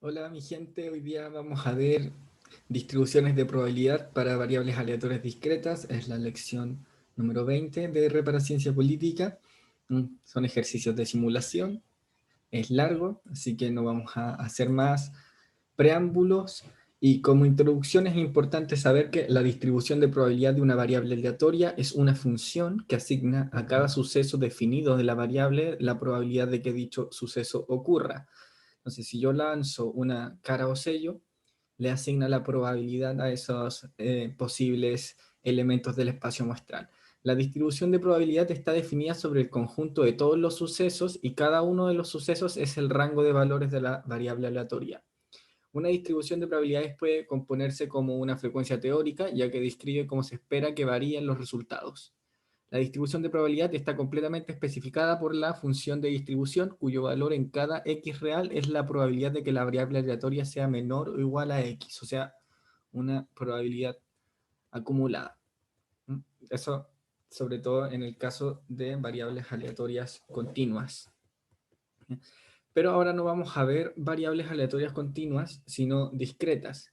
Hola mi gente, hoy día vamos a ver distribuciones de probabilidad para variables aleatorias discretas. Es la lección número 20 de R para Ciencia Política. Son ejercicios de simulación, es largo, así que no vamos a hacer más preámbulos. Y como introducción es importante saber que la distribución de probabilidad de una variable aleatoria es una función que asigna a cada suceso definido de la variable la probabilidad de que dicho suceso ocurra. Entonces, si yo lanzo una cara o sello, le asigna la probabilidad a esos posibles elementos del espacio muestral. La distribución de probabilidad está definida sobre el conjunto de todos los sucesos y cada uno de los sucesos es el rango de valores de la variable aleatoria. Una distribución de probabilidades puede componerse como una frecuencia teórica, ya que describe cómo se espera que varíen los resultados. La distribución de probabilidad está completamente especificada por la función de distribución, cuyo valor en cada x real es la probabilidad de que la variable aleatoria sea menor o igual a x, o sea, una probabilidad acumulada. Eso sobre todo en el caso de variables aleatorias continuas. Pero ahora no vamos a ver variables aleatorias continuas, sino discretas.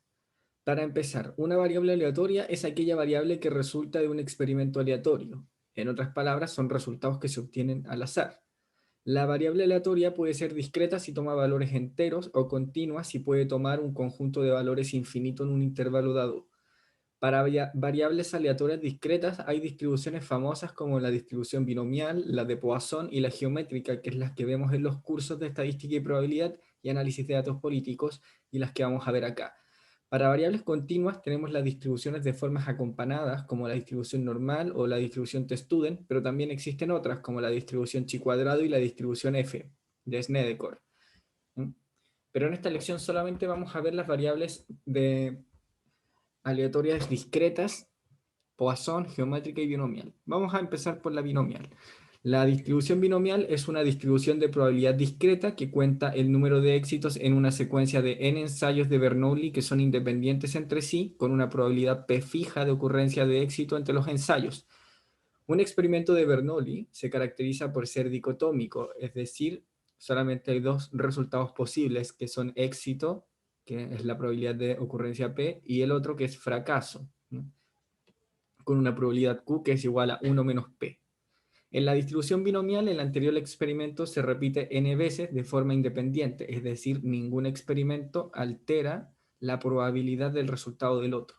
Para empezar, una variable aleatoria es aquella variable que resulta de un experimento aleatorio. En otras palabras, son resultados que se obtienen al azar. La variable aleatoria puede ser discreta si toma valores enteros o continua si puede tomar un conjunto de valores infinito en un intervalo dado. Para variables aleatorias discretas hay distribuciones famosas como la distribución binomial, la de Poisson y la geométrica, que es las que vemos en los cursos de estadística y probabilidad y análisis de datos políticos y las que vamos a ver acá. Para variables continuas tenemos las distribuciones de formas acompanadas como la distribución normal o la distribución t-student, pero también existen otras como la distribución chi cuadrado y la distribución f de Snedeker. Pero en esta lección solamente vamos a ver las variables de aleatorias discretas, Poisson, geométrica y binomial. Vamos a empezar por la binomial. La distribución binomial es una distribución de probabilidad discreta que cuenta el número de éxitos en una secuencia de n ensayos de Bernoulli que son independientes entre sí, con una probabilidad p fija de ocurrencia de éxito entre los ensayos. Un experimento de Bernoulli se caracteriza por ser dicotómico, es decir, solamente hay dos resultados posibles, que son éxito, que es la probabilidad de ocurrencia p, y el otro que es fracaso, ¿no? Con una probabilidad q que es igual a 1 menos p. En la distribución binomial, el anterior experimento se repite n veces de forma independiente, es decir, ningún experimento altera la probabilidad del resultado del otro.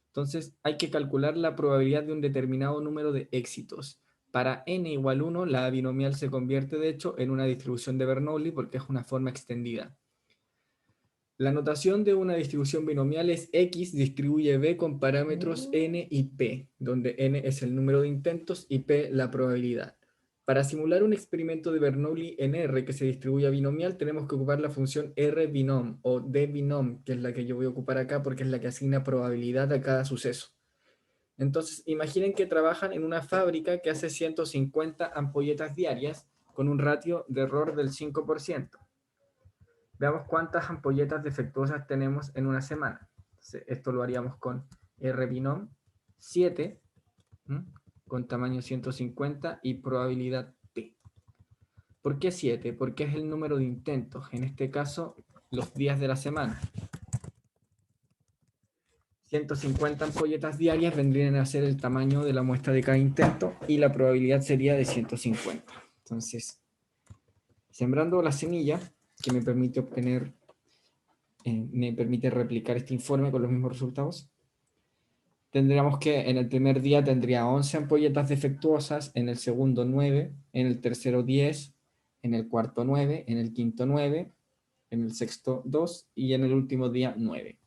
Entonces, hay que calcular la probabilidad de un determinado número de éxitos. Para n igual 1, la binomial se convierte, de hecho, en una distribución de Bernoulli porque es una forma extendida. La notación de una distribución binomial es X distribuye B con parámetros n y p, donde n es el número de intentos y p la probabilidad. Para simular un experimento de Bernoulli en R que se distribuya binomial, tenemos que ocupar la función R-binom o D-binom, que es la que yo voy a ocupar acá porque es la que asigna probabilidad a cada suceso. Entonces, imaginen que trabajan en una fábrica que hace 150 ampolletas diarias con un ratio de error del 5%. Veamos cuántas ampolletas defectuosas tenemos en una semana. Esto lo haríamos con R-binom 7, con tamaño 150 y probabilidad P. ¿Por qué 7? Porque es el número de intentos, en este caso los días de la semana. 150 ampolletas diarias vendrían a ser el tamaño de la muestra de cada intento y la probabilidad sería de 150. Entonces, sembrando la semilla, que me permite obtener me permite replicar este informe con los mismos resultados. Tendríamos que en el primer día tendría 11 ampolletas defectuosas, en el segundo 9, en el tercero 10, en el cuarto 9, en el quinto 9, en el sexto 2 y en el último día 9.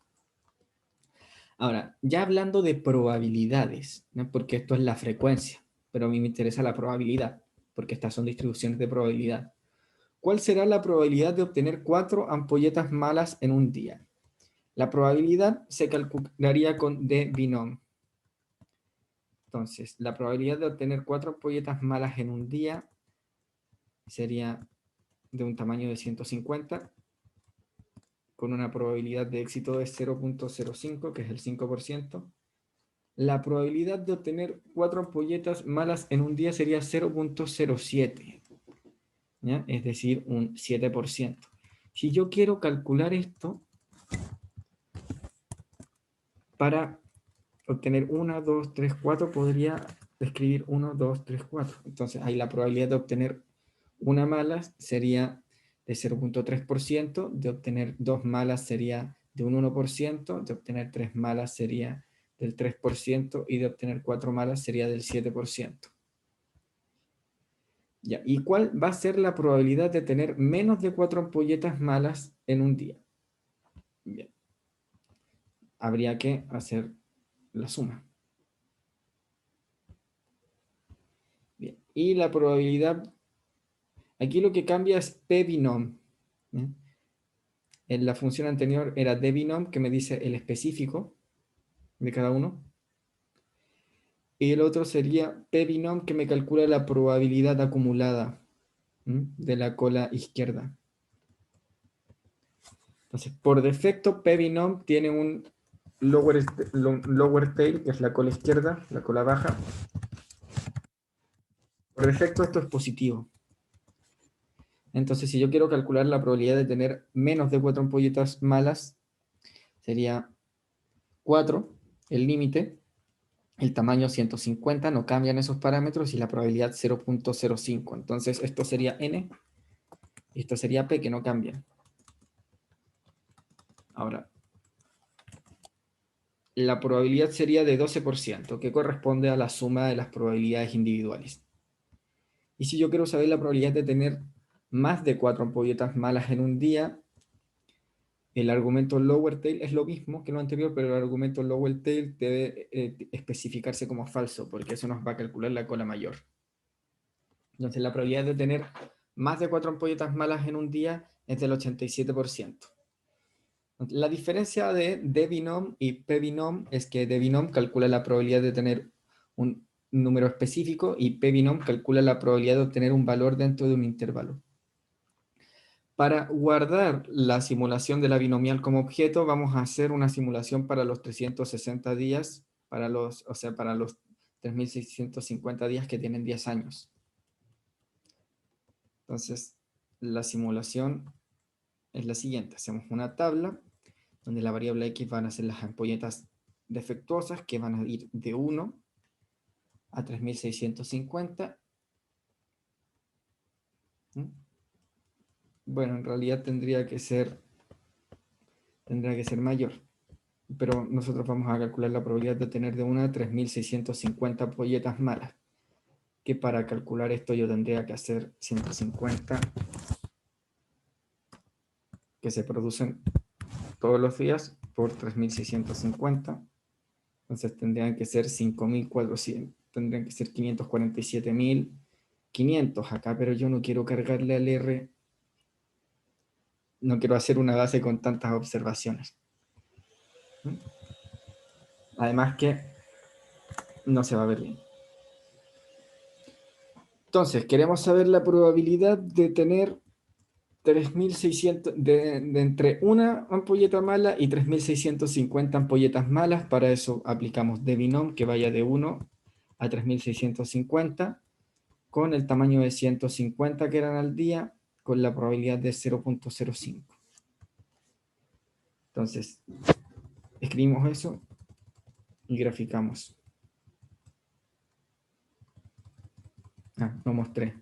Ahora, ya hablando de probabilidades, ¿no? Porque esto es la frecuencia, pero a mí me interesa la probabilidad, porque estas son distribuciones de probabilidad. ¿Cuál será la probabilidad de obtener 4 ampolletas malas en un día? La probabilidad se calcularía con D-binom. Entonces, la probabilidad de obtener 4 ampolletas malas en un día sería de un tamaño de 150, con una probabilidad de éxito de 0.05, que es el 5%. La probabilidad de obtener 4 ampolletas malas en un día sería 0.07, ¿ya? Es decir, un 7%. Si yo quiero calcular esto para obtener 1, 2, 3, 4, podría escribir 1, 2, 3, 4. Entonces, ahí la probabilidad de obtener una mala sería de 0,3%, de obtener 2 malas sería de un 1%, de obtener 3 malas sería del 3% y de obtener 4 malas sería del 7%. Ya, ¿y cuál va a ser la probabilidad de tener menos de 4 ampolletas malas en un día? Bien, habría que hacer la suma. Bien, y la probabilidad, aquí lo que cambia es p-binom. En la función anterior era d-binom, que me dice el específico de cada uno. Y el otro sería p-binom, que me calcula la probabilidad acumulada de la cola izquierda. Entonces, por defecto, p-binom tiene un lower tail, que es la cola izquierda, la cola baja. Por defecto, esto es positivo. Entonces, si yo quiero calcular la probabilidad de tener menos de 4 ampolletas malas, sería 4, el límite, el tamaño 150, no cambian esos parámetros, y la probabilidad 0,05. Entonces, esto sería n, y esto sería p, que no cambian. Ahora, la probabilidad sería de 12%, que corresponde a la suma de las probabilidades individuales. Y si yo quiero saber la probabilidad de tener más de 4 ampolletas malas en un día, el argumento lower tail es lo mismo que lo anterior, pero el argumento lower tail debe especificarse como falso, porque eso nos va a calcular la cola mayor. Entonces la probabilidad de tener más de 4 ampolletas malas en un día es del 87%. La diferencia de d-binom y p-binom es que d-binom calcula la probabilidad de tener un número específico y p-binom calcula la probabilidad de obtener un valor dentro de un intervalo. Para guardar la simulación de la binomial como objeto, vamos a hacer una simulación para los 360 días, para los 3.650 días que tienen 10 años. Entonces, la simulación es la siguiente. Hacemos una tabla donde la variable x van a ser las ampolletas defectuosas, que van a ir de 1 a 3.650. Bueno, en realidad tendría que ser mayor, pero nosotros vamos a calcular la probabilidad de tener de 1 a 3.650 ampolletas malas, que para calcular esto yo tendría que hacer 150 que se producen todos los días por 3.650. Entonces tendrían que ser 5.400, tendrían que ser 547.500 acá, pero yo no quiero cargarle al R, no quiero hacer una base con tantas observaciones. Además que no se va a ver bien. Entonces, queremos saber la probabilidad de tener 3.600, de entre una ampolleta mala y 3.650 ampolletas malas. Para eso aplicamos d-binom, que vaya de 1 a 3.650, con el tamaño de 150 que eran al día, con la probabilidad de 0,05. Entonces, escribimos eso y graficamos. No mostré.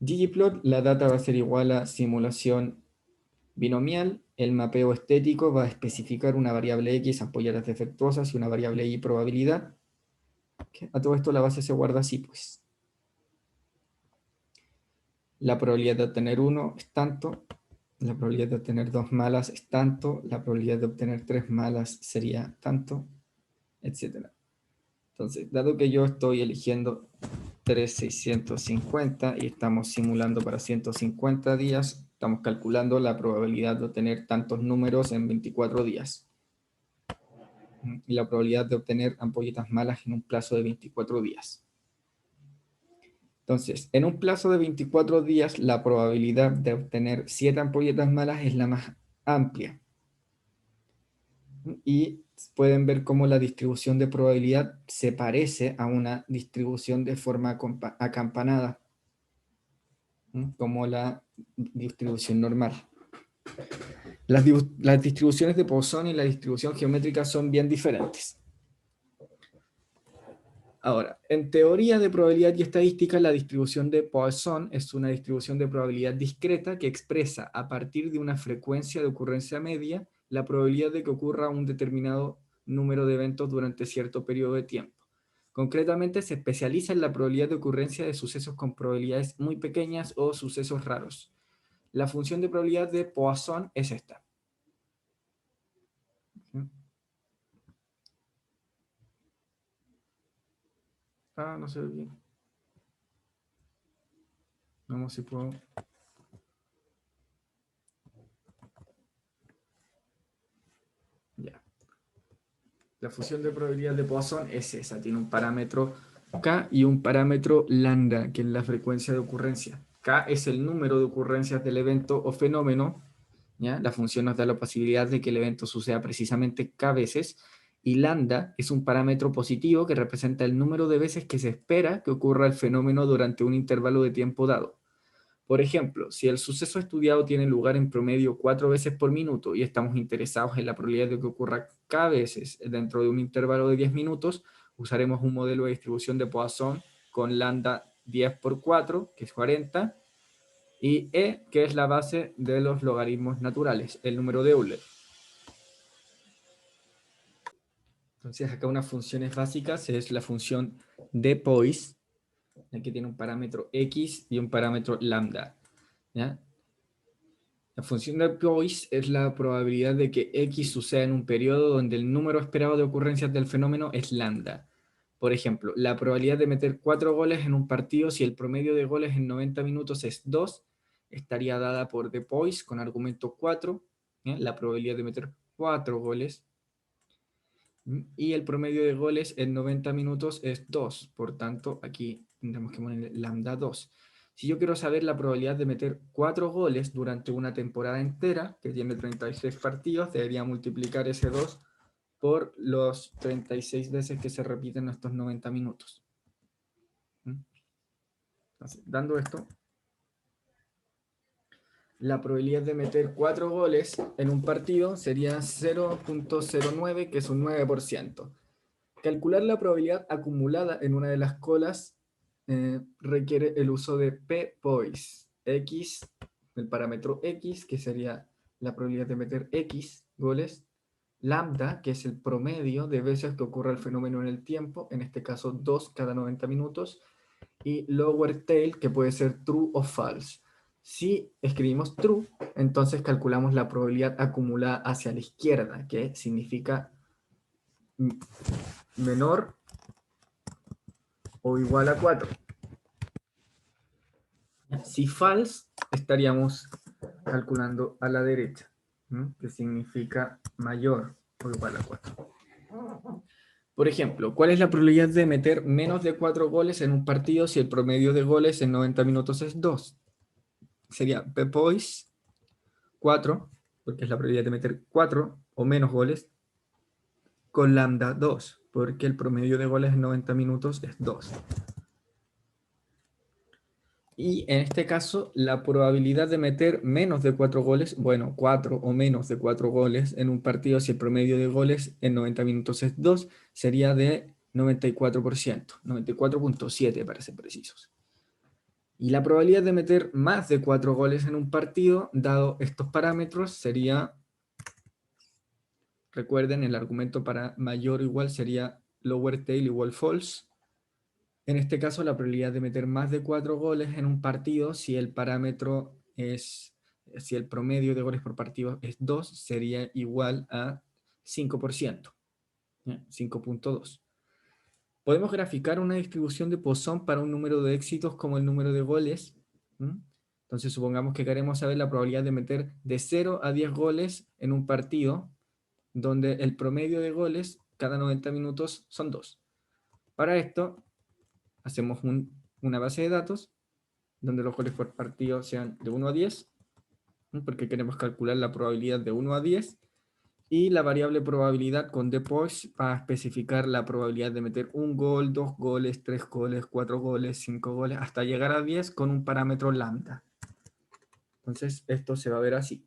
ggplot, la data va a ser igual a simulación binomial. El mapeo estético va a especificar una variable x, ampolletas defectuosas, y una variable y, probabilidad. A todo esto la base se guarda así, pues. La probabilidad de obtener 1 es tanto, la probabilidad de obtener 2 malas es tanto, la probabilidad de obtener 3 malas sería tanto, etc. Entonces, dado que yo estoy eligiendo 3.650 y estamos simulando para 150 días, estamos calculando la probabilidad de obtener tantos números en 24 días. Y la probabilidad de obtener ampolletas malas en un plazo de 24 días. Entonces, en un plazo de 24 días, la probabilidad de obtener 7 ampolletas malas es la más amplia. Y pueden ver cómo la distribución de probabilidad se parece a una distribución de forma acampanada, como la distribución normal. Las distribuciones de Poisson y la distribución geométrica son bien diferentes. Ahora, en teoría de probabilidad y estadística, la distribución de Poisson es una distribución de probabilidad discreta que expresa a partir de una frecuencia de ocurrencia media la probabilidad de que ocurra un determinado número de eventos durante cierto periodo de tiempo. Concretamente, se especializa en la probabilidad de ocurrencia de sucesos con probabilidades muy pequeñas o sucesos raros. La función de probabilidad de Poisson es esta. Ah, no se ve bien. Vamos si puedo. Ya. La función de probabilidad de Poisson es esa, tiene un parámetro K y un parámetro lambda, que es la frecuencia de ocurrencia. K es el número de ocurrencias del evento o fenómeno, ¿ya? La función nos da la posibilidad de que el evento suceda precisamente K veces, y lambda es un parámetro positivo que representa el número de veces que se espera que ocurra el fenómeno durante un intervalo de tiempo dado. Por ejemplo, si el suceso estudiado tiene lugar en promedio 4 veces por minuto y estamos interesados en la probabilidad de que ocurra K veces dentro de un intervalo de 10 minutos, usaremos un modelo de distribución de Poisson con lambda 10 por 4, que es 40, y E, que es la base de los logaritmos naturales, el número de Euler. Entonces acá unas funciones básicas es la función de Poisson, que tiene un parámetro X y un parámetro lambda, ¿ya? La función de Poisson es la probabilidad de que X suceda en un periodo donde el número esperado de ocurrencias del fenómeno es lambda. Por ejemplo, la probabilidad de meter 4 goles en un partido si el promedio de goles en 90 minutos es 2, estaría dada por De Poisson con argumento 4, ¿ya? La probabilidad de meter 4 goles, y el promedio de goles en 90 minutos es 2, por tanto aquí tendremos que poner lambda 2. Si yo quiero saber la probabilidad de meter 4 goles durante una temporada entera, que tiene 36 partidos, debería multiplicar ese 2 por los 36 veces que se repiten estos 90 minutos. Entonces, dando esto, la probabilidad de meter 4 goles en un partido sería 0.09, que es un 9%. Calcular la probabilidad acumulada en una de las colas requiere el uso de P-Poise. X, el parámetro X, que sería la probabilidad de meter X goles. Lambda, que es el promedio de veces que ocurre el fenómeno en el tiempo, en este caso 2 cada 90 minutos. Y lower tail, que puede ser true o false. Si escribimos true, entonces calculamos la probabilidad acumulada hacia la izquierda, que significa menor o igual a 4. Si false, estaríamos calculando a la derecha, ¿no? Que significa mayor o igual a 4. Por ejemplo, ¿cuál es la probabilidad de meter menos de 4 goles en un partido si el promedio de goles en 90 minutos es 2? Sería P-Poise 4, porque es la probabilidad de meter 4 o menos goles, con lambda 2, porque el promedio de goles en 90 minutos es 2. Y en este caso, la probabilidad de meter menos de 4 goles, bueno, 4 o menos de 4 goles en un partido, si el promedio de goles en 90 minutos es 2, sería de 94%, 94.7 para ser precisos. Y la probabilidad de meter más de 4 goles en un partido, dado estos parámetros, sería, recuerden, el argumento para mayor o igual sería lower tail igual false. En este caso, la probabilidad de meter más de 4 goles en un partido, si el parámetro es, si el promedio de goles por partido es 2, sería igual a 5%, 5.2. Podemos graficar una distribución de Poisson para un número de éxitos como el número de goles. Entonces, supongamos que queremos saber la probabilidad de meter de 0 a 10 goles en un partido, donde el promedio de goles cada 90 minutos son 2. Para esto, hacemos una base de datos donde los goles por partido sean de 1 a 10, porque queremos calcular la probabilidad de 1 a 10, y la variable probabilidad con DPoise para especificar la probabilidad de meter un gol, 2 goles, 3 goles, 4 goles, 5 goles, hasta llegar a 10 con un parámetro lambda. Entonces esto se va a ver así.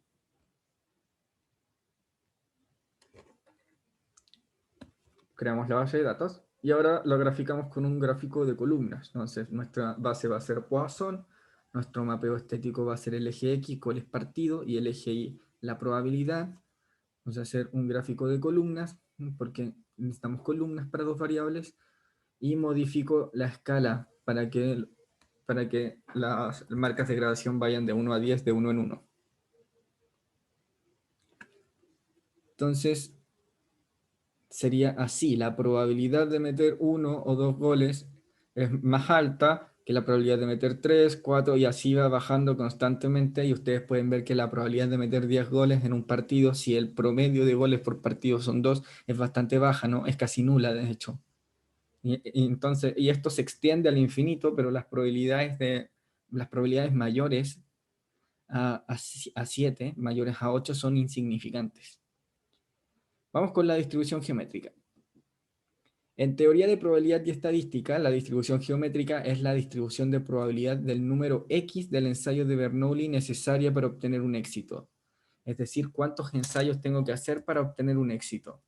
creamos la base de datos y ahora lo graficamos con un gráfico de columnas. Entonces nuestra base va a ser Poisson, nuestro mapeo estético va a ser el eje X, cuál es partido, y el eje Y, la probabilidad. Vamos a hacer un gráfico de columnas, porque necesitamos columnas para dos variables, y modifico la escala para que las marcas de gradación vayan de 1 a 10, de 1 en 1. Entonces, sería así: la probabilidad de meter 1 o 2 goles es más alta que la probabilidad de meter 3, 4, y así va bajando constantemente, y ustedes pueden ver que la probabilidad de meter 10 goles en un partido, si el promedio de goles por partido son 2, es bastante baja, ¿no? Es casi nula, de hecho. Y esto se extiende al infinito, pero las probabilidades mayores a 7, mayores a 8, son insignificantes. Vamos con la distribución geométrica. En teoría de probabilidad y estadística, la distribución geométrica es la distribución de probabilidad del número X del ensayo de Bernoulli necesaria para obtener un éxito. Es decir, cuántos ensayos tengo que hacer para obtener un éxito.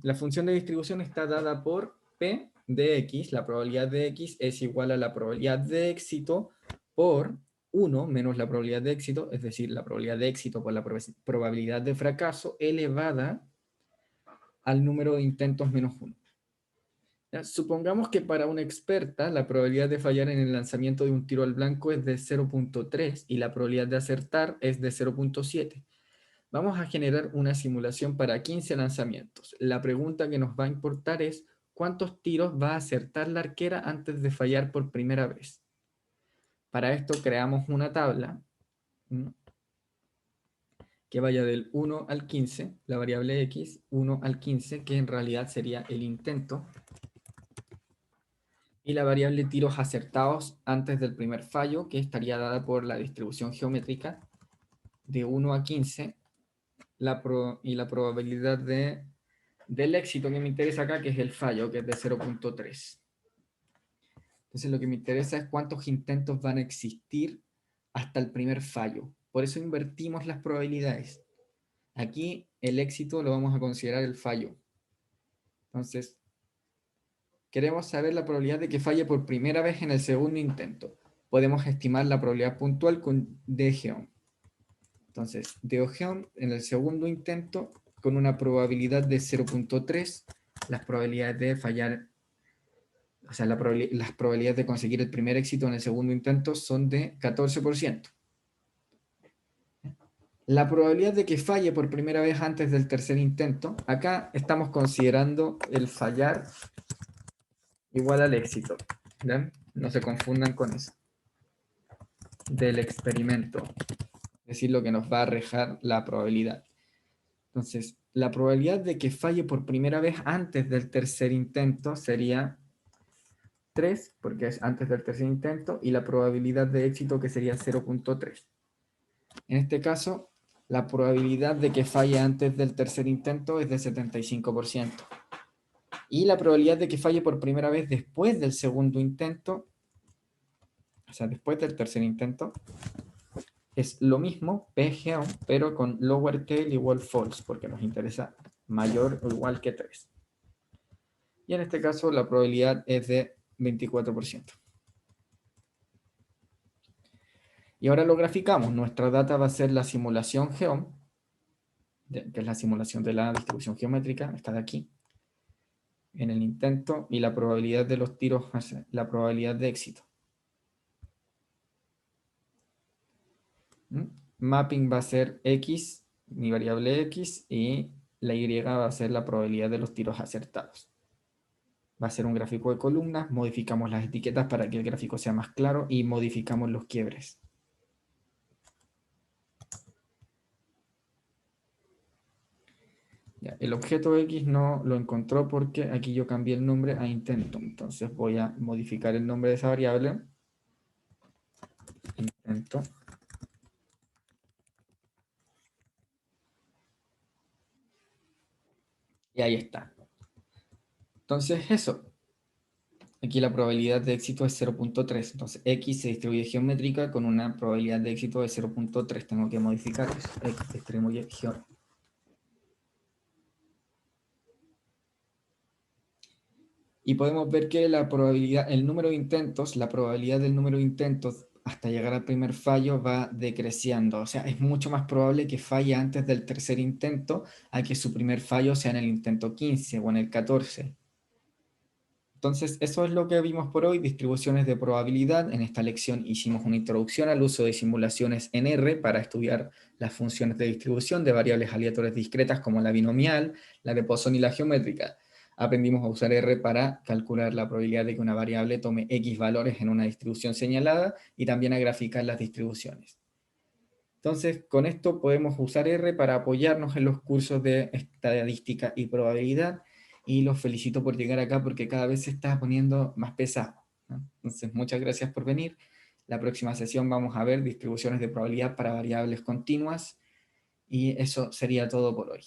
La función de distribución está dada por P de X. La probabilidad de X es igual a la probabilidad de éxito por 1 menos la probabilidad de éxito, es decir, la probabilidad de éxito por la probabilidad de fracaso elevada al número de intentos menos 1. ¿Ya? Supongamos que para una experta la probabilidad de fallar en el lanzamiento de un tiro al blanco es de 0.3 y la probabilidad de acertar es de 0.7. Vamos a generar una simulación para 15 lanzamientos. La pregunta que nos va a importar es: ¿cuántos tiros va a acertar la arquera antes de fallar por primera vez? Para esto creamos una tabla, ¿no?, que vaya del 1 al 15, la variable X, 1 al 15, que en realidad sería el intento, y la variable tiros acertados antes del primer fallo, que estaría dada por la distribución geométrica de 1 a 15, y la probabilidad del éxito que me interesa acá, que es el fallo, que es de 0.3. Entonces lo que me interesa es cuántos intentos van a existir hasta el primer fallo. Por eso invertimos las probabilidades. Aquí el éxito lo vamos a considerar el fallo. Entonces, queremos saber la probabilidad de que falle por primera vez en el segundo intento. Podemos estimar la probabilidad puntual con de Geom. Entonces, de Geom en el segundo intento, con una probabilidad de 0.3, las probabilidades de fallar, o sea, las probabilidades de conseguir el primer éxito en el segundo intento son de 14%. La probabilidad de que falle por primera vez antes del tercer intento, acá estamos considerando el fallar igual al éxito. ¿Ven? No se confundan con eso. Del experimento. Es decir, lo que nos va a arrojar la probabilidad. Entonces, la probabilidad de que falle por primera vez antes del tercer intento sería 3, porque es antes del tercer intento, y la probabilidad de éxito, que sería 0.3. En este caso, la probabilidad de que falle antes del tercer intento es de 75%. Y la probabilidad de que falle por primera vez después del segundo intento, o sea, después del tercer intento, es lo mismo, P-Geom, pero con lower tail igual false, porque nos interesa mayor o igual que 3. Y en este caso la probabilidad es de 24%. Y ahora lo graficamos. Nuestra data va a ser la simulación Geom, que es la simulación de la distribución geométrica, está de aquí, en el intento, y la probabilidad de los tiros, la probabilidad de éxito. Mapping va a ser X, mi variable X, y la Y va a ser la probabilidad de los tiros acertados. Va a ser un gráfico de columnas, modificamos las etiquetas para que el gráfico sea más claro y modificamos los quiebres. Ya, el objeto X no lo encontró porque aquí yo cambié el nombre a intento. Entonces voy a modificar el nombre de esa variable. Intento. Y ahí está. Entonces eso. Aquí la probabilidad de éxito es 0.3. Entonces X se distribuye geométrica con una probabilidad de éxito de 0.3. Tengo que modificar eso. X distribuye geométrica. Y podemos ver que la probabilidad, el número de intentos, la probabilidad del número de intentos hasta llegar al primer fallo va decreciendo. O sea, es mucho más probable que falle antes del tercer intento a que su primer fallo sea en el intento 15 o en el 14. Entonces, eso es lo que vimos por hoy, distribuciones de probabilidad. En esta lección hicimos una introducción al uso de simulaciones en R para estudiar las funciones de distribución de variables aleatorias discretas como la binomial, la de Poisson y la geométrica. Aprendimos a usar R para calcular la probabilidad de que una variable tome X valores en una distribución señalada y también a graficar las distribuciones. Entonces, con esto podemos usar R para apoyarnos en los cursos de estadística y probabilidad, y los felicito por llegar acá porque cada vez se está poniendo más pesado, ¿no? Entonces, muchas gracias por venir. La próxima sesión vamos a ver distribuciones de probabilidad para variables continuas, y eso sería todo por hoy.